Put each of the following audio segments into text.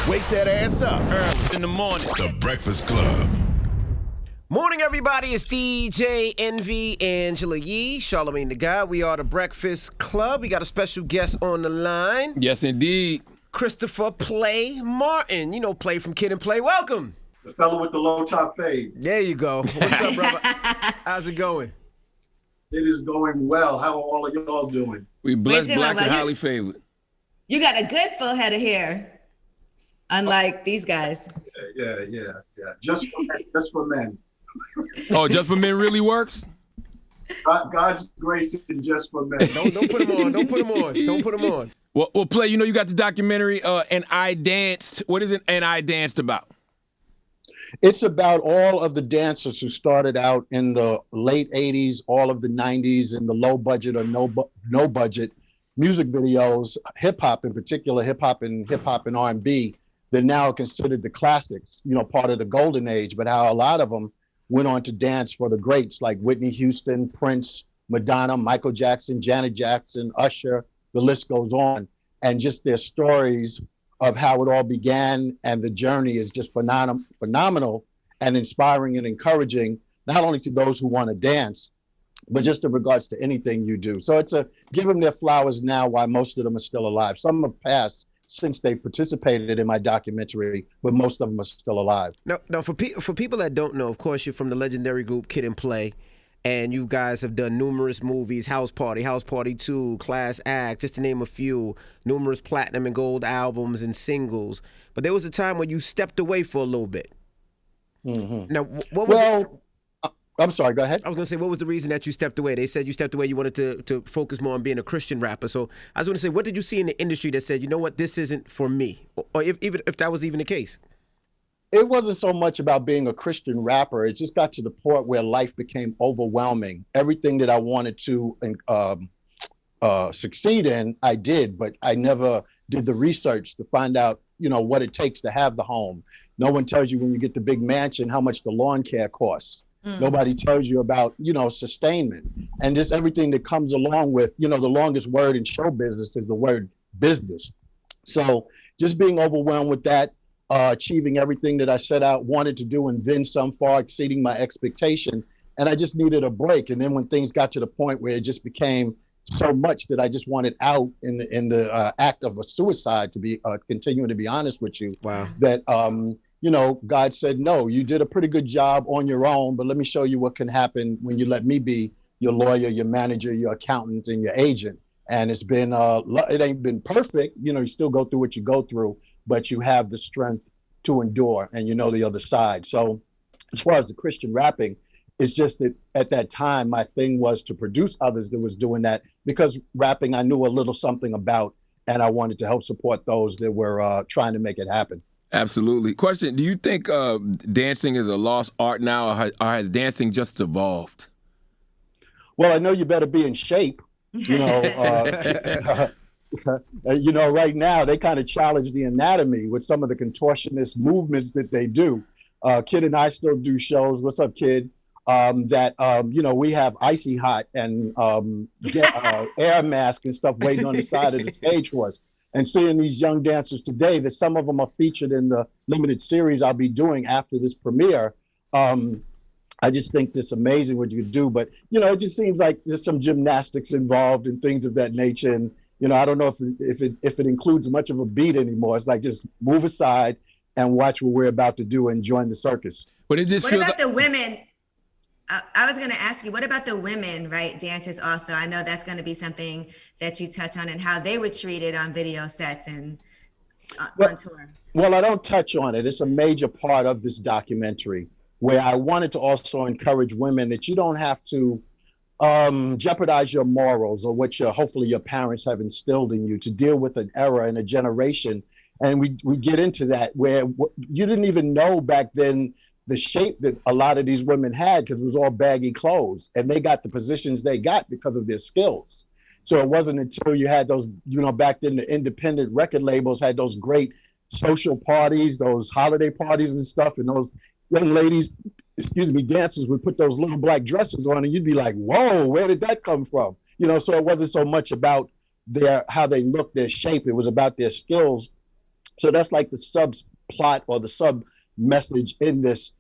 Wake that ass up. Early in the morning. The Breakfast Club. Morning, everybody. It's DJ Envy, Angela Yee, Charlamagne the Guy. We are the Breakfast Club. We got a special guest on the line. Yes, indeed. Christopher Play Martin. You know Play from Kid and Play. Welcome. The fellow with the low top fade. There you go. What's up, brother? How's it going? It is going well. How are all of y'all doing? We blessed, doing black, well. and highly favored. You got a good full head of hair, unlike these guys. Yeah. Just for men. Oh, just for men really works? God's grace is just for men. Don't put him on. Don't put him on. Well, Play, you know you got the documentary, And I Danced. What is it, And I Danced about? It's about all of the dancers who started out in the late 80s, all of the 90s, in the low budget or no budget music videos, hip hop in particular, hip hop and R&B. They're now considered the classics, part of the golden age, but how a lot of them went on to dance for the greats like Whitney Houston, Prince, Madonna, Michael Jackson, Janet Jackson, Usher, the list goes on. And just their stories of how it all began, and the journey is just phenomenal and inspiring and encouraging, not only to those who want to dance, but just in regards to anything you do. So it's give them their flowers now while most of them are still alive. Some have passed since they participated in my documentary, but most of them are still alive. Now for people that don't know, of course, you're from the legendary group Kid and Play, and you guys have done numerous movies, House Party 2, Class Act, just to name a few, numerous platinum and gold albums and singles. But there was a time when you stepped away for a little bit. Mm-hmm. Now, what was I'm sorry, go ahead. I was going to say, what was the reason that you stepped away? They said you stepped away, you wanted to focus more on being a Christian rapper. So I was going to say, what did you see in the industry that said, you know what, this isn't for me? Or if that was even the case? It wasn't so much about being a Christian rapper. It just got to the point where life became overwhelming. Everything that I wanted to succeed in, I did, but I never did the research to find out, what it takes to have the home. No one tells you when you get the big mansion how much the lawn care costs. Nobody tells you about, sustainment and just everything that comes along with, the longest word in show business is the word business. So just being overwhelmed with that, achieving everything that I set out, wanted to do, and then some, far exceeding my expectation. And I just needed a break. And then when things got to the point where it just became so much that I just wanted out in the act of a suicide, to be continuing to be honest with you, wow, that, God said, no, you did a pretty good job on your own, but let me show you what can happen when you let me be your lawyer, your manager, your accountant, and your agent. And it's been, it ain't been perfect. You still go through what you go through, but you have the strength to endure, and the other side. So as far as the Christian rapping, it's just that at that time, my thing was to produce others that was doing that, because rapping I knew a little something about, and I wanted to help support those that were trying to make it happen. Absolutely. Question, do you think dancing is a lost art now, or has dancing just evolved? Well, I know you better be in shape. Right now they kind of challenge the anatomy with some of the contortionist movements that they do. Kid and I still do shows. What's up, Kid? We have Icy Hot and air mask and stuff waiting on the side of the stage for us. And seeing these young dancers today, that some of them are featured in the limited series I'll be doing after this premiere. I just think it's amazing what you do. But, it just seems like there's some gymnastics involved and things of that nature. And, I don't know if it includes much of a beat anymore. It's like just move aside and watch what we're about to do and join the circus. But it just What feels about the women? I was going to ask you, what about the women, right, dancers also? I know that's going to be something that you touch on, and how they were treated on video sets and on tour. Well, I don't touch on it. It's a major part of this documentary, where I wanted to also encourage women that you don't have to jeopardize your morals or what hopefully your parents have instilled in you to deal with an era and a generation. And we get into that where you didn't even know back then the shape that a lot of these women had, because it was all baggy clothes, and they got the positions they got because of their skills. So it wasn't until you had those, back then the independent record labels had those great social parties, those holiday parties and stuff, and those young ladies, dancers would put those little black dresses on, and you'd be like, whoa, where did that come from? So it wasn't so much about how they looked, their shape. It was about their skills So that's like the subplot or the sub message in this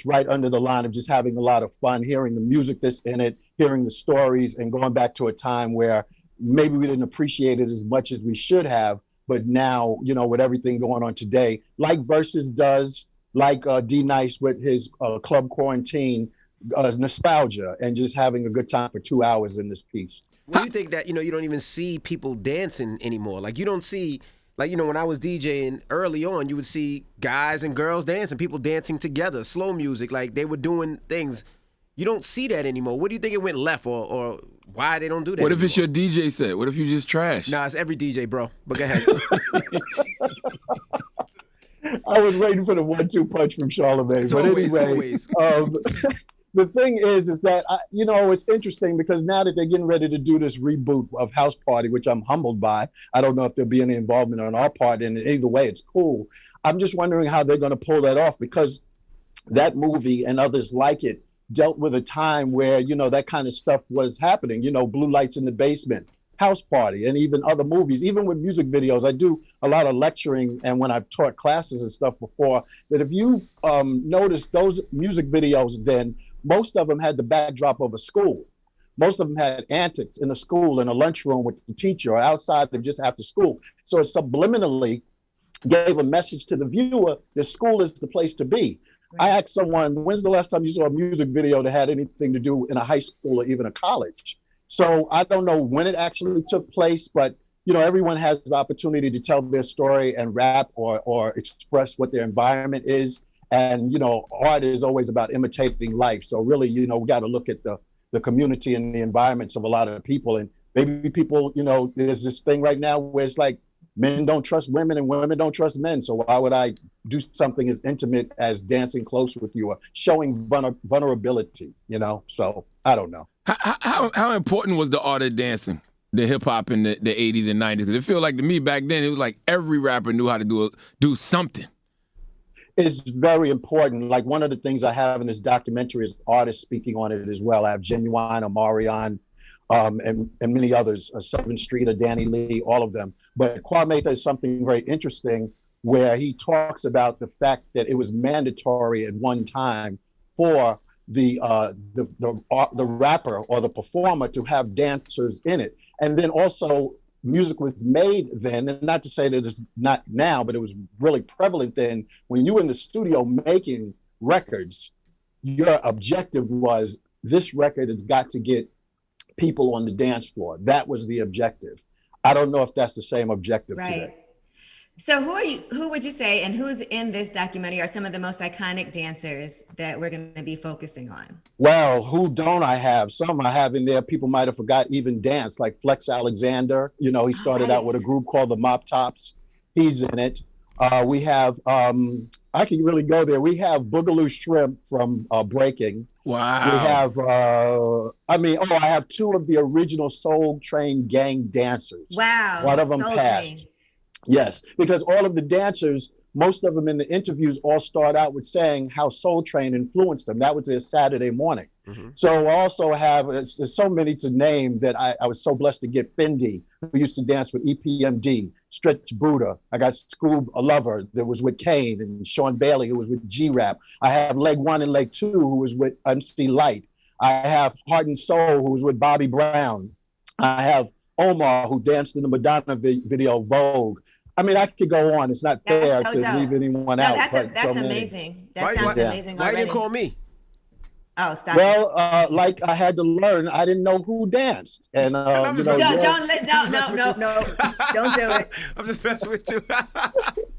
right under the line of just having a lot of fun, hearing the music that's in it, hearing the stories, and going back to a time where maybe we didn't appreciate it as much as we should have. But now, with everything going on today, like Versus does, like D Nice with his Club Quarantine, nostalgia, and just having a good time for 2 hours in this piece. What do you think that, you don't even see people dancing anymore? Like, you don't see, like, when I was DJing early on, you would see guys and girls dancing, people dancing together, slow music, like they were doing things. You don't see that anymore. What do you think it went left, or why they don't do that What anymore? if it's your DJ set? What if you just trash? Nah, it's every DJ, bro. But go ahead. I was waiting for the 1-2 punch from Charlamagne. It's But always, anyway, the thing is that, it's interesting because now that they're getting ready to do this reboot of House Party, which I'm humbled by, I don't know if there'll be any involvement on our part in it. Either way, it's cool. I'm just wondering how they're going to pull that off, because that movie and others like it dealt with a time where, that kind of stuff was happening, Blue Lights in the Basement, House Party, and even other movies, even with music videos. I do a lot of lecturing, and when I've taught classes and stuff before, that if you notice those music videos, then most of them had the backdrop of a school. Most of them had antics in a school, in a lunchroom with the teacher, or outside of just after school. So it subliminally gave a message to the viewer that school is the place to be. Right. I asked someone, when's the last time you saw a music video that had anything to do in a high school or even a college? So I don't know when it actually took place, but everyone has the opportunity to tell their story and rap or express what their environment is. And, art is always about imitating life. So really, we got to look at the community and the environments of a lot of people. And maybe people, there's this thing right now where it's like men don't trust women and women don't trust men. So why would I do something as intimate as dancing close with you or showing vulnerability, So I don't know. How important was the art of dancing, the hip hop in the 80s and 90s? Because it feel like to me back then, it was like every rapper knew how to do something. It's very important. Like one of the things I have in this documentary is artists speaking on it as well. I have Genuine, Omarion, and many others, 7th Street, Danny Lee, all of them. But Kwame says something very interesting where he talks about the fact that it was mandatory at one time for the rapper or the performer to have dancers in it. And then also music was made then, and not to say that it's not now, but it was really prevalent then. When you were in the studio making records, your objective was this record has got to get people on the dance floor. That was the objective. I don't know if that's the same objective today. So who would you say, and who's in this documentary are some of the most iconic dancers that we're going to be focusing on? Well, who don't I have? Some I have in there. People might have forgot even dance, like Flex Alexander. He started out with a group called the Mop Tops. He's in it. We have, I can really go there. We have Boogaloo Shrimp from Breaking. Wow. We have, I have 2 of the original Soul Train gang dancers. Wow. One of them Soul passed. Train. Yes, because all of the dancers, most of them in the interviews all start out with saying how Soul Train influenced them. That was their Saturday morning. Mm-hmm. So I also have, there's so many to name that I was so blessed to get Fendi, who used to dance with EPMD, Stretch Buddha. I got Scoob a Lover that was with Kane, and Sean Bailey, who was with G-Rap. I have Leg 1 and Leg 2, who was with MC Light. I have Heart and Soul, who was with Bobby Brown. I have Omar, who danced in the Madonna video Vogue. I mean, I could go on. It's not fair to leave anyone out. That's amazing. That sounds amazing. Why didn't you call me? Oh, stop. Well, like I had to learn, I didn't know who danced, and don't do it. I'm just messing with you.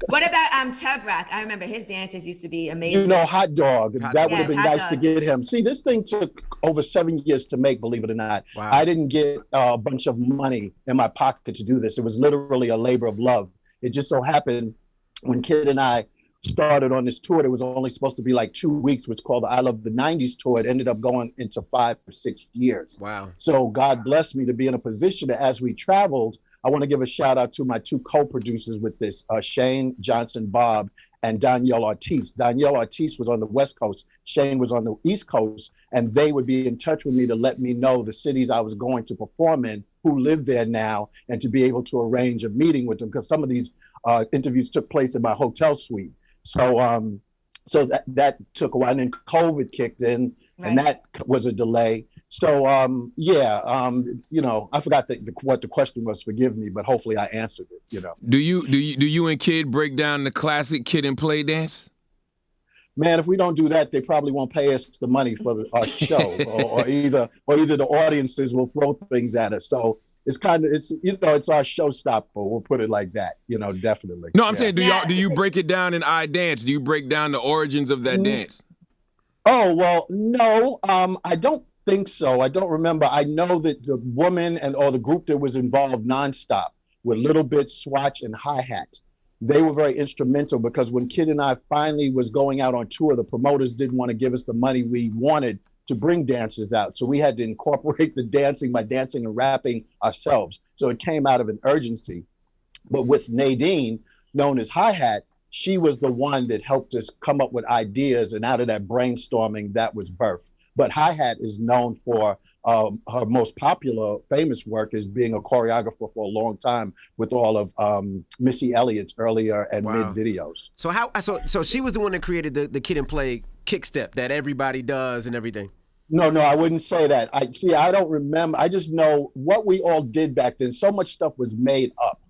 What about Chubb Rock? I remember his dances used to be amazing. Hot Dog. That would have been nice to get him. See, this thing took over 7 years to make, believe it or not. Wow. I didn't get a bunch of money in my pocket to do this. It was literally a labor of love. It just so happened when Kid and I started on this tour, it was only supposed to be like 2 weeks, which is called the I Love the 90s tour. It ended up going into 5 or 6 years. Wow. So God blessed me to be in a position that as we traveled, I want to give a shout out to my 2 co-producers with this, Shane Johnson Bob and Danielle Ortiz. Danielle Ortiz was on the West Coast. Shane was on the East Coast, and they would be in touch with me to let me know the cities I was going to perform in, who lived there now, and to be able to arrange a meeting with them, because some of these interviews took place in my hotel suite. So so that took a while, and then COVID kicked in, and that was a delay. So you know, I forgot what the question was. Forgive me, but hopefully I answered it. You know. Do you and Kid break down the classic Kid and Play dance? Man, if we don't do that, they probably won't pay us the money for our show, or either the audiences will throw things at us. So it's you know, it's our showstopper. We'll put it like that. You know, definitely. No, I'm saying, do you break it down in I Dance? Do you break down the origins of that dance? Oh well, no, I don't think so. I don't remember. I know that the woman or the group that was involved, Nonstop, with Little Bit, Swatch, and Hi-Hat, they were very instrumental, because when Kid and I finally was going out on tour, the promoters didn't want to give us the money we wanted to bring dancers out. So we had to incorporate the dancing by dancing and rapping ourselves. So it came out of an urgency. But with Nadine, known as Hi-Hat, she was the one that helped us come up with ideas, and out of that brainstorming, that was birthed. But Hi-Hat is known for her most popular, famous work is being a choreographer for a long time with all of Missy Elliott's earlier and mid videos. So she was the one that created the Kid and Play kick step that everybody does and everything. No, I wouldn't say that. I don't remember. I just know what we all did back then. So much stuff was made up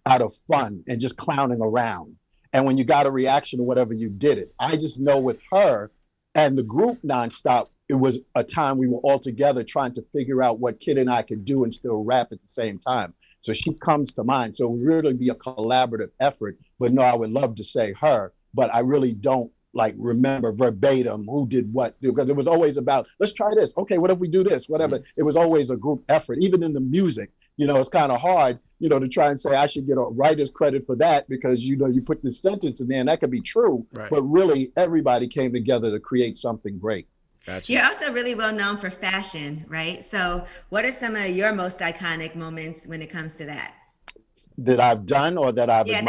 out of fun and just clowning around. And when you got a reaction to whatever, you did it. I just know with her and the group Nonstop, it was a time we were all together trying to figure out what Kid and I could do and still rap at the same time. So she comes to mind. So it would really be a collaborative effort. But no, I would love to say her, but I really don't remember verbatim who did what, because it was always about, let's try this. Okay, what if we do this? Whatever. It was always a group effort. Even in the music, you know, it's kind of hard, you know, to try and say I should get a writer's credit for that, because, you know, you put this sentence in there and that could be true, but really everybody came together to create something great. Gotcha. You're also really well known for fashion, right? So what are some of your most iconic moments when it comes to that? That I've done or that I've admired?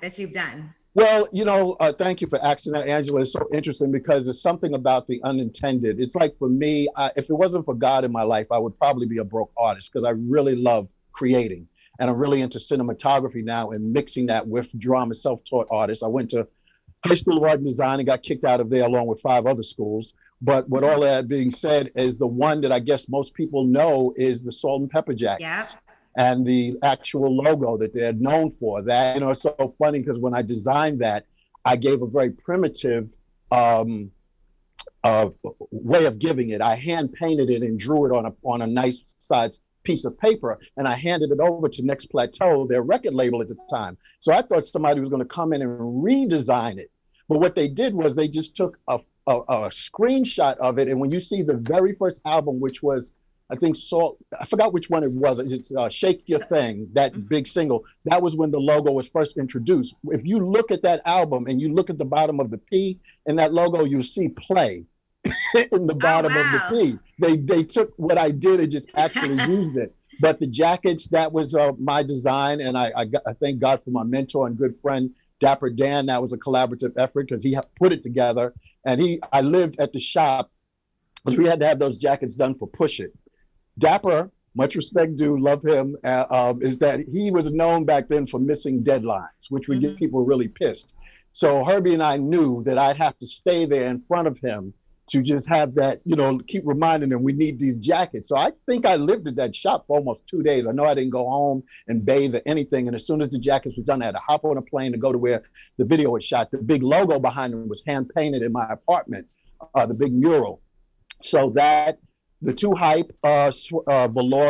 that you've done. Well, you know, thank you for asking that, Angela. It's so interesting because it's something about the unintended. It's like, for me, if it wasn't for God in my life, I would probably be a broke artist, because I really love creating. And I'm really into cinematography now and mixing that with drama, self-taught artists. I went to High School of Art and Design and got kicked out of there along with 5 other schools. But with all that being said, is the one that I guess most people know is the Salt and Pepper jackets. Yeah. And the actual logo that they're known for. That, you know, it's so funny because when I designed that, I gave a very primitive way of giving it. I hand painted it and drew it on a nice size piece of paper, and I handed it over to Next Plateau, their record label at the time. So I thought somebody was going to come in and redesign it. But what they did was they just took a screenshot of it, and when you see the very first album, which was, I think, Salt, I forgot which one it was. It's Shake Your Thing, that big single. That was when the logo was first introduced. If you look at that album and you look at the bottom of the P in that logo, you see play in the bottom of the P. They took what I did and just actually used it. But the jackets, that was my design. And I thank God for my mentor and good friend, Dapper Dan. That was a collaborative effort because he put it together. And I lived at the shop, because we had to have those jackets done for Push It. Dapper, much respect due, love him, is that he was known back then for missing deadlines, which would get people really pissed. So Herbie and I knew that I'd have to stay there in front of him to just have that, you know, keep reminding him we need these jackets. So I think I lived at that shop for almost 2 days. I know I didn't go home and bathe or anything. And as soon as the jackets were done, I had to hop on a plane to go to where the video was shot. The big logo behind them was hand painted in my apartment, the big mural. So that, the 2 Hype velour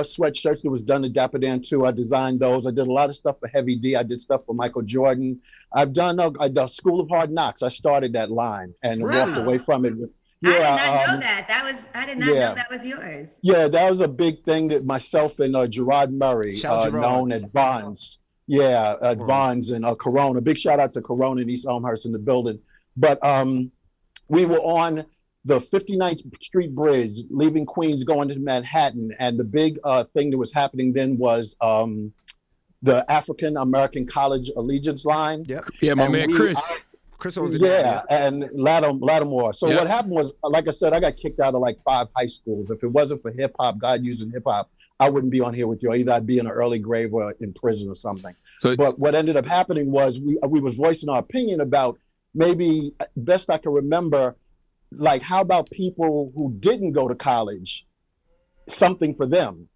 sweatshirts that was done at Dapper Dan too, I designed those. I did a lot of stuff for Heavy D. I did stuff for Michael Jordan. I've done the School of Hard Knocks. I started that line and walked away from it. Yeah, I did not know that. I did not know that was yours. Yeah, that was a big thing that myself and Gerard Murray, known at Bonds. Yeah, at Bonds and Corona. Big shout out to Corona and East Elmhurst in the building. But we were on the 59th Street Bridge, leaving Queens, going to Manhattan. And the big thing that was happening then was the African American College Allegiance line. Yep. Yeah, my man Chris. Chris owns it. Yeah, and Lattimore. So what happened was, like I said, I got kicked out of like 5 high schools. If it wasn't for hip hop, God using hip hop, I wouldn't be on here with you. Either I'd be in an early grave or in prison or something. So But what ended up happening was we was voicing our opinion about maybe, best I can remember, like, how about people who didn't go to college, something for them.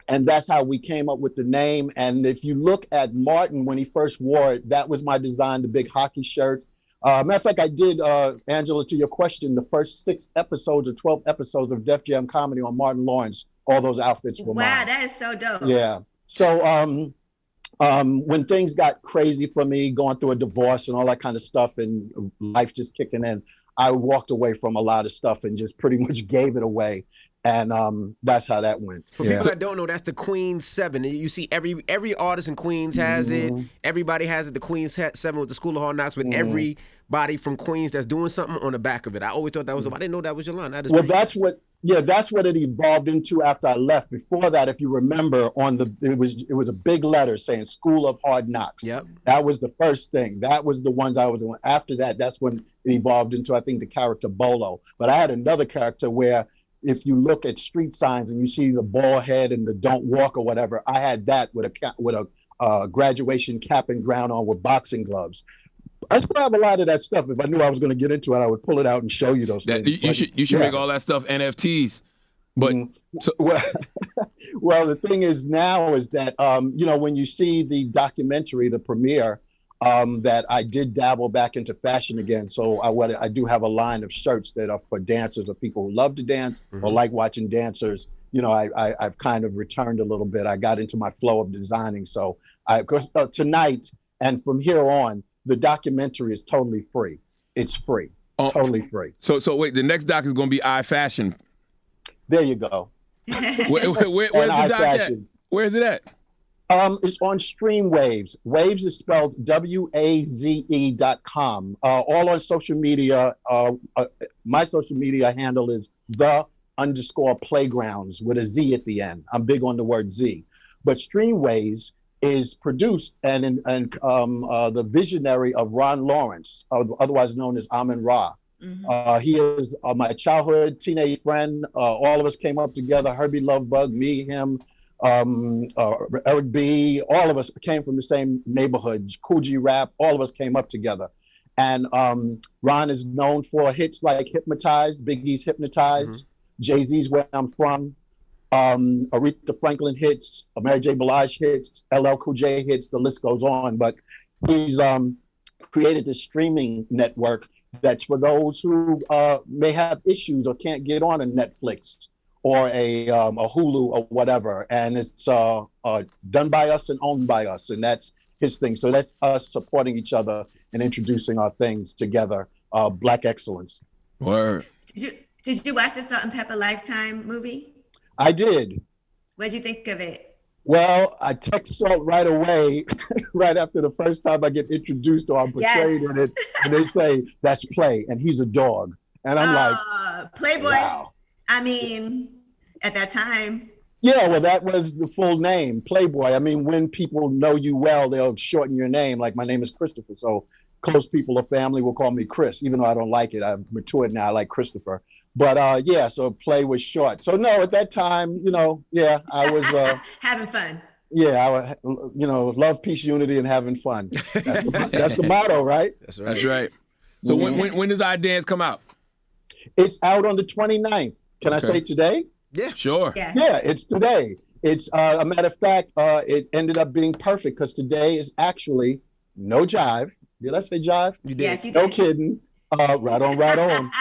And that's how we came up with the name. And if you look at Martin, when he first wore it, that was my design, the big hockey shirt. Matter of fact, I did, Angela, to your question, the first 6 episodes or 12 episodes of Def Jam Comedy on Martin Lawrence, all those outfits were mine. Wow, that is so dope. Yeah. So when things got crazy for me, going through a divorce and all that kind of stuff, and life just kicking in, I walked away from a lot of stuff and just pretty much gave it away. And that's how that went. For people that don't know, that's the Queen's 7. You see every artist in Queens has it. Everybody has it. The Queen's 7 with the School of Hard Knocks with everybody from Queens that's doing something on the back of it. I always thought that was. I didn't know that was your line. Well, that's what it evolved into after I left. Before that, if you remember, it was a big letter saying School of Hard Knocks. Yep. That was the first thing. That was the ones I was doing. After that, that's when it evolved into, I think, the character Bolo. But I had another character where, if you look at street signs and you see the bald head and the don't walk or whatever, I had that with a graduation cap and gown on with boxing gloves. I still have a lot of that stuff. If I knew I was going to get into it, I would pull it out and show you those things. You should make all that stuff NFTs. But well, the thing is now is that when you see the documentary, the premiere, that I did dabble back into fashion again. So I do have a line of shirts that are for dancers or people who love to dance or like watching dancers. I've kind of returned a little bit. I got into my flow of designing. So tonight and from here on, the documentary is totally free. It's free, totally free. So wait, the next doc is going to be iFashion. There you go. Where's the doc at? Where's it at? It's on Streamwaves. Waves is spelled WAZE.com. All on social media. My social media handle is _playgrounds with a Z at the end. I'm big on the word Z. But Streamwaves is produced and the visionary of Ron Lawrence, otherwise known as Amin Ra. He is my childhood teenage friend. All of us came up together. Herbie Lovebug, me, him, Eric B. All of us came from the same neighborhood. Cool G Rap. All of us came up together. And Ron is known for hits like Hypnotized, Biggie's Hypnotized, Jay-Z's Where I'm From, Aretha Franklin hits, Mary J. Blige hits, LL Cool J hits, the list goes on. But he's created this streaming network that's for those who may have issues or can't get on a Netflix or a Hulu or whatever. And it's done by us and owned by us. And that's his thing. So that's us supporting each other and introducing our things together. Black excellence. Word. Did you watch the Salt and Pepper Lifetime movie? I did. What'd you think of it? Well, I text Salt right away, right after the first time I get introduced or I'm portrayed in it, and they say, that's Play, and he's a dog. And I'm like, Playboy. Wow. I mean, at that time. Yeah, well, that was the full name, Playboy. I mean, when people know you well, they'll shorten your name. Like, my name is Christopher, so close people or family will call me Chris, even though I don't like it. I've matured now, I like Christopher. But so Play was short. So no, at that time, I was having fun. Yeah, I love, peace, unity, and having fun. That's the motto, right? That's right. So when does iDance come out? It's out on the 29th. Can I say today? Yeah, sure. Yeah, it's today. It's a matter of fact, it ended up being perfect because today is actually no jive. Did I say jive? You did. Yes, you did. No kidding. Right on.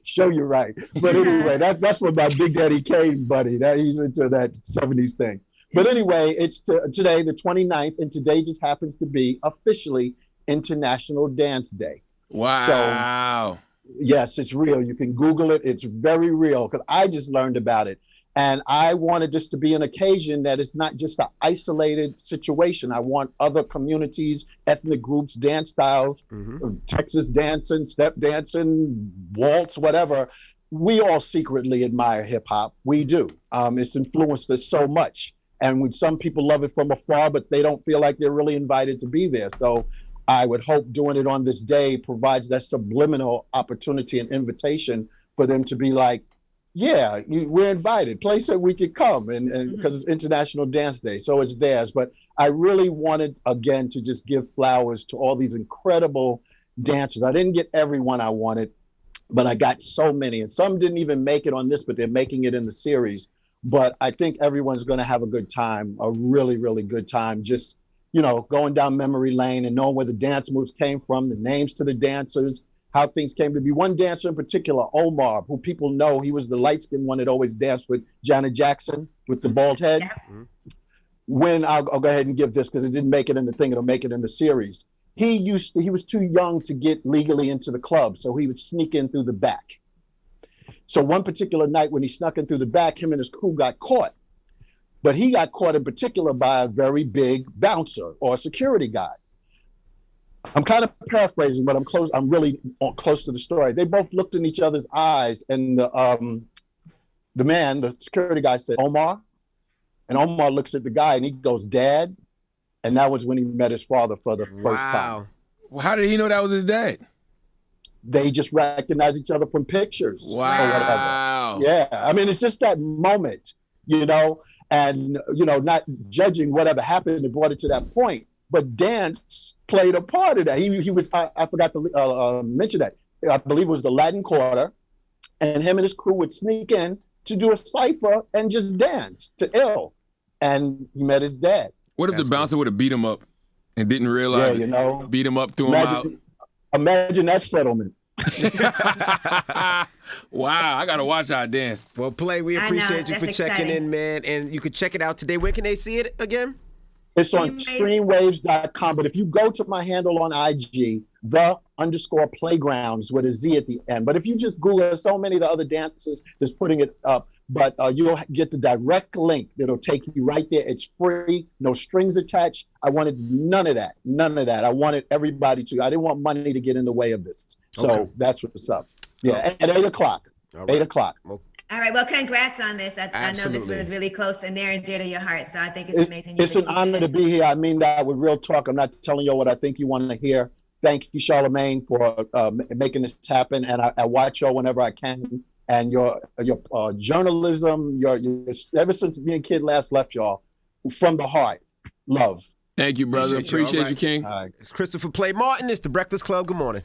Show you right. But anyway, that's what my Big Daddy Kane buddy, that he's into that 70s thing. But anyway, it's today, the 29th, and today just happens to be officially International Dance Day. Wow. So, yes, it's real. You can Google it. It's very real because I just learned about it. And I wanted this to be an occasion that it's not just an isolated situation. I want other communities, ethnic groups, dance styles, Texas dancing, step dancing, waltz, whatever. We all secretly admire hip hop. We do. It's influenced us so much. And when some people love it from afar, but they don't feel like they're really invited to be there. So I would hope doing it on this day provides that subliminal opportunity and invitation for them to be like, yeah, we're invited. Play said we could come, and because it's International Dance Day, so it's theirs. But I really wanted, again, to just give flowers to all these incredible dancers. I didn't get everyone I wanted, but I got so many. And some didn't even make it on this, but they're making it in the series. But I think everyone's going to have a good time, a really, really good time. Just, going down memory lane and knowing where the dance moves came from, the names to the dancers, how things came to be. One dancer in particular, Omar, who people know, he was the light-skinned one that always danced with Janet Jackson with the bald head. When I'll go ahead and give this because it didn't make it in the thing, it'll make it in the series. He was too young to get legally into the club, so he would sneak in through the back. So one particular night when he snuck in through the back, him and his crew got caught. But he got caught in particular by a very big bouncer or a security guy. I'm kind of paraphrasing, but I'm really close to the story. They both looked in each other's eyes, and the security guy said, Omar? And Omar looks at the guy and he goes, Dad? And that was when he met his father for the first time. Well, how did he know that was his dad? They just recognized each other from pictures or Wow. whatever. Yeah, I mean, it's just that moment, and, not judging whatever happened that brought it to that point. But dance played a part of that. He was, I forgot to mention that. I believe it was the Latin Quarter, and him and his crew would sneak in to do a cypher and just dance to Ill. And he met his dad. What if the bouncer would have beat him up and didn't realize beat him up, threw him out? Imagine that settlement. Wow, I got to watch our dance. Well, Play, we appreciate you for checking in, man. And you can check it out today. Where can they see it again? It's on streamwaves.com. But if you go to my handle on IG, _playgrounds with a Z at the end. But if you just Google, there's so many of the other dancers that's putting it up. But you'll get the direct link that'll take you right there. It's free, no strings attached. I wanted none of that. None of that. I wanted everybody to. I didn't want money to get in the way of this. So that's what's up. Yeah, at 8 o'clock. Right. 8 o'clock. All right. Well, congrats on this. I know this was really close and near and dear to your heart. So I think it's amazing. It's an honor to be here. I mean that with real talk. I'm not telling you what I think you want to hear. Thank you, Charlamagne, for making this happen. And I watch y'all whenever I can. And your journalism, your ever since me and Kid last left y'all, from the heart, love. Thank you, brother. Appreciate you, King. All right. Christopher Play Martin, it's The Breakfast Club. Good morning.